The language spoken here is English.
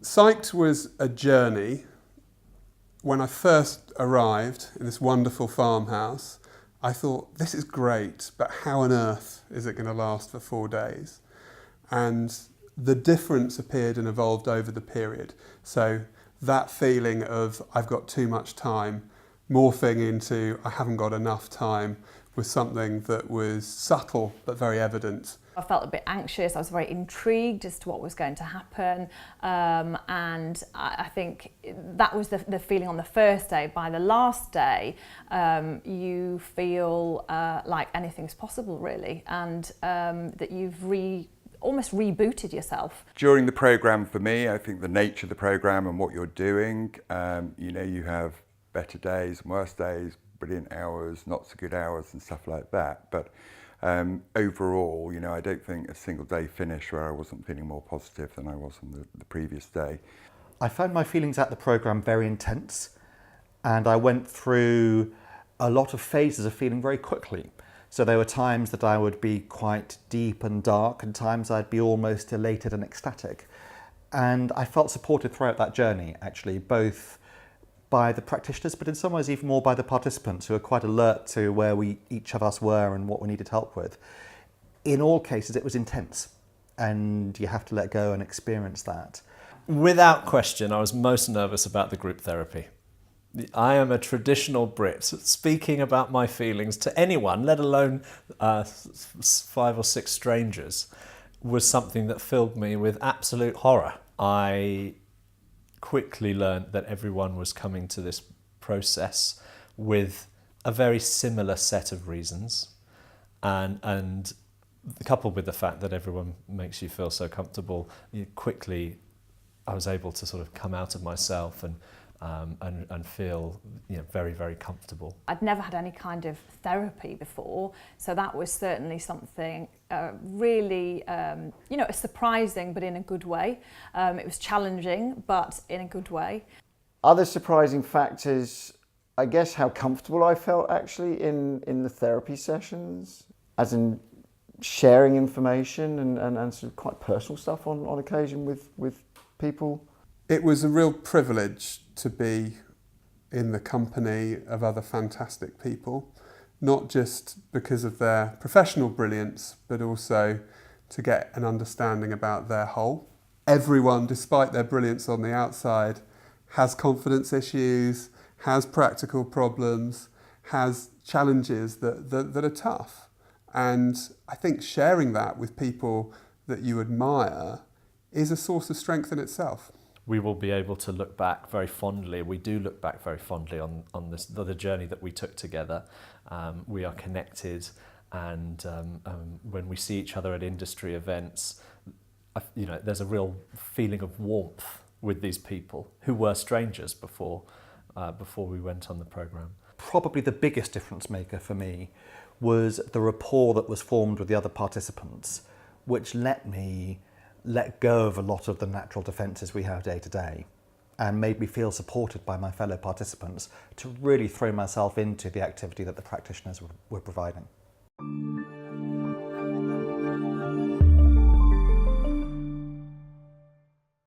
Psyched was a journey. When I first arrived in this wonderful farmhouse, I thought, this is great, but how on earth is it going to last for 4 days? And the difference appeared and evolved over the period. So that feeling of I've got too much time morphing into I haven't got enough time was something that was subtle but very evident. I felt a bit anxious, I was very intrigued as to what was going to happen, and I think that was the feeling on the first day. By the last day, you feel like anything's possible really, and that you've almost rebooted yourself. During the programme for me, I think the nature of the programme and what you're doing, you have better days and worse days, brilliant hours, not so good hours and stuff like that. But overall, I don't think a single day finished where I wasn't feeling more positive than I was on the previous day. I found my feelings at the programme very intense, and I went through a lot of phases of feeling very quickly. So there were times that I would be quite deep and dark, and times I'd be almost elated and ecstatic. And I felt supported throughout that journey, actually, both by the practitioners, but in some ways even more by the participants, who are quite alert to where each of us were and what we needed help with. In all cases, it was intense, and you have to let go and experience that. Without question, I was most nervous about the group therapy. I am a traditional Brit. Speaking about my feelings to anyone, let alone 5 or 6 strangers, was something that filled me with absolute horror. I quickly learned that everyone was coming to this process with a very similar set of reasons, and coupled with the fact that everyone makes you feel so comfortable, quickly I was able to sort of come out of myself and feel very, very comfortable. I'd never had any kind of therapy before, so that was certainly something really surprising, but in a good way. It was challenging, but in a good way. Other surprising factors, I guess, how comfortable I felt actually in the therapy sessions, as in sharing information and sort of quite personal stuff on occasion with people. It was a real privilege to be in the company of other fantastic people, not just because of their professional brilliance, but also to get an understanding about their whole. Everyone, despite their brilliance on the outside, has confidence issues, has practical problems, has challenges that are tough. And I think sharing that with people that you admire is a source of strength in itself. We will be able to look back very fondly. We do look back very fondly on the journey that we took together. We are connected, and when we see each other at industry events, there's a real feeling of warmth with these people who were strangers before we went on the programme. Probably the biggest difference maker for me was the rapport that was formed with the other participants, which let me let go of a lot of the natural defences we have day to day, and made me feel supported by my fellow participants to really throw myself into the activity that the practitioners were providing.